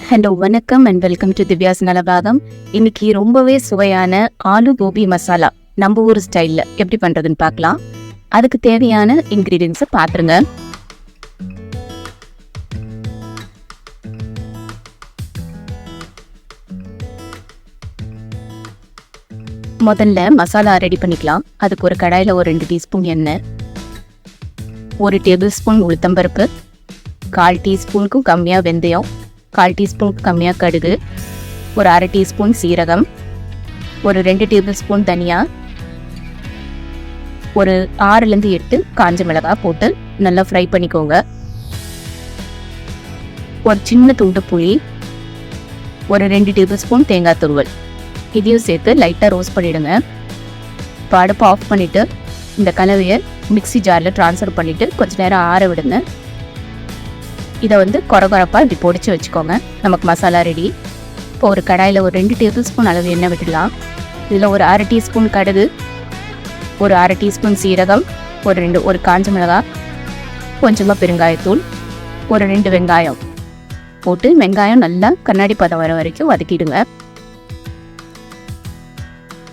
Hello வணக்கம் and welcome to Divya's Nalabagam. இன்னைக்கு ரொம்பவே சுவையான ஆலு கோபி மசாலா நம்ம ஊர் ஸ்டைலில் எப்படி பண்ணுறதுன்னு பார்க்கலாம். அதுக்கு தேவையான இன்க்ரீடியன்ஸை பார்த்துருங்க. முதல்ல மசாலா ரெடி பண்ணிக்கலாம். அதுக்கு ஒரு கடாயில் ஒரு 2 டீஸ்பூன் எண்ணெய், 1 டேபிள் ஸ்பூன் உளுத்தம்பருப்பு, 1/4 டீஸ்பூனுக்கும் கம்மியாக வெந்தயம், 1/4 டீஸ்பூனுக்கு கம்மியாக கடுகு, ஒரு 1/2 டீஸ்பூன் சீரகம், ஒரு 2 டேபிள் ஸ்பூன் தனியா, ஒரு 6லேருந்து 8 காஞ்ச மிளகாய் போட்டு நல்லா ஃப்ரை பண்ணிக்கோங்க. ஒரு சின்ன துண்டு புளி, ஒரு 2 டேபிள் ஸ்பூன் தேங்காய் துருவல், இதையும் சேர்த்து லைட்டாக ரோஸ்ட் பண்ணிவிடுங்க. இப்போ அடுப்பை ஆஃப் பண்ணிவிட்டு இந்த கலவையை மிக்ஸி ஜாரில் ட்ரான்ஸ்ஃபர் பண்ணிவிட்டு கொஞ்சம் நேரம் ஆற விடுங்க. இதை கொரகொரப்பாக இப்படி பொடிச்சு வச்சுக்கோங்க. நமக்கு மசாலா ரெடி. இப்போ ஒரு கடாயில் ஒரு 2 டேபிள் ஸ்பூன் அளவு எண்ணெய் விட்டுடலாம். இதில் ஒரு 1/2 டீஸ்பூன் கடுகு, ஒரு 1/2 டீஸ்பூன் சீரகம், ஒரு காஞ்ச மிளகாய், கொஞ்சமாக பெருங்காயத்தூள், ஒரு 2 வெங்காயம் போட்டு வெங்காயம் நல்லா கண்ணாடி பதம் வர வரைக்கும் வதக்கிடுங்க.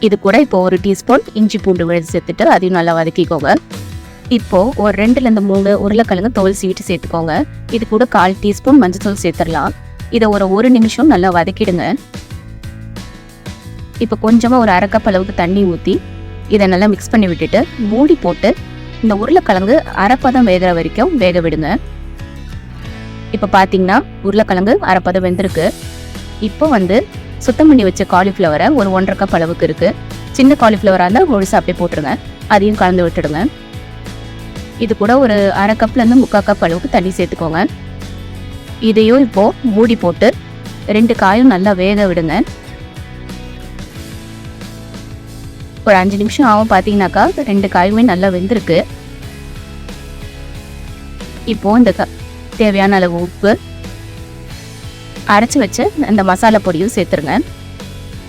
இது கூட இப்போ ஒரு டீஸ்பூன் இஞ்சி பூண்டு விழுது சேர்த்துட்டு அதையும் நல்லா வதக்கிக்கோங்க. இப்போது ஒரு 2லேருந்து 3 உருளைக்கிழங்கு தோல் சீட்டு சேர்த்துக்கோங்க. இது கூட 1/4 டீஸ்பூன் மஞ்சத்தூள் சேர்த்துடலாம். இதை ஒரு 1 நிமிஷம் நல்லா வதக்கிடுங்க. இப்போ கொஞ்சமாக ஒரு 1/2 கப் அளவுக்கு தண்ணி ஊற்றி இதை நல்லா மிக்ஸ் பண்ணி விட்டுட்டு மூடி போட்டு இந்த உருளைக்கிழங்கு அரைப்பதம் வேகிற வரைக்கும் வேக விடுங்க. இப்போ பார்த்தீங்கன்னா உருளைக்கிழங்கு அரைப்பதம் வெந்திருக்கு. இப்போ சுத்தம் பண்ணி வச்ச காலிஃப்ளவரை ஒரு 1/2 கப் அளவுக்கு இருக்குது. சின்ன காலிஃப்ளவராக இருந்தால் முழுசாக அப்படியே போட்டுருங்க. அதையும் கலந்து விட்டுடுங்க. இது கூட ஒரு 1/2 கப்லேருந்து 3/4 கப் அளவுக்கு தண்ணி சேர்த்துக்கோங்க. இதையும் இப்போது மூடி போட்டு 2 காயும் நல்லா வேக விடுங்க. ஒரு 5 நிமிஷம் ஆகும். பார்த்தீங்கன்னாக்கா 2 காயுமே நல்லா வெந்திருக்கு. இப்போது இந்த தேவையான அளவு உப்பு, அரைச்சி வச்ச அந்த மசாலா பொடியும் சேர்த்துருங்க.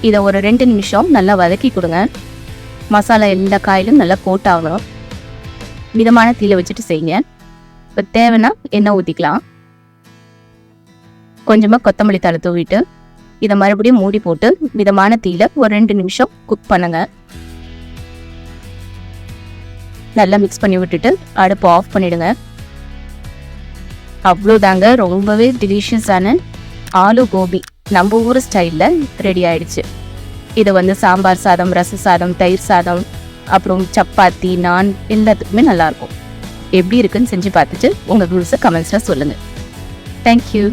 இதை ஒரு 2 நிமிஷம் நல்லா வதக்கி கொடுங்க. மசாலா எல்லா காயிலும் நல்லா கோட்டாகணும். மிதமான தீயில வச்சுட்டு செய்யுங்க. இப்போ தேவைன்னா எண்ணெய் ஊற்றிக்கலாம். கொஞ்சமாக கொத்தமல்லி தழை தூவிட்டு இதை மறுபடியும் மூடி போட்டு மிதமான தீயில ஒரு 2 நிமிஷம் குக் பண்ணுங்க. நல்லா மிக்ஸ் பண்ணி விட்டுட்டு அடுப்பு ஆஃப் பண்ணிடுங்க. அவ்வளோதாங்க, ரொம்பவே டெலிஷியஸான ஆலு கோபி நம்ம ஊர் ஸ்டைலில் ரெடி ஆயிடுச்சு. இதை சாம்பார் சாதம், ரச சாதம், தயிர் சாதம், அப்புறம் சப்பாத்தி, நான் எல்லாத்துக்குமே நல்லாயிருக்கும். எப்படி இருக்குன்னு செஞ்சு பார்த்துட்டு உங்கள் ரூல்ஸை கமெண்ட்ஸில் சொல்லுங்கள். தேங்க்யூ.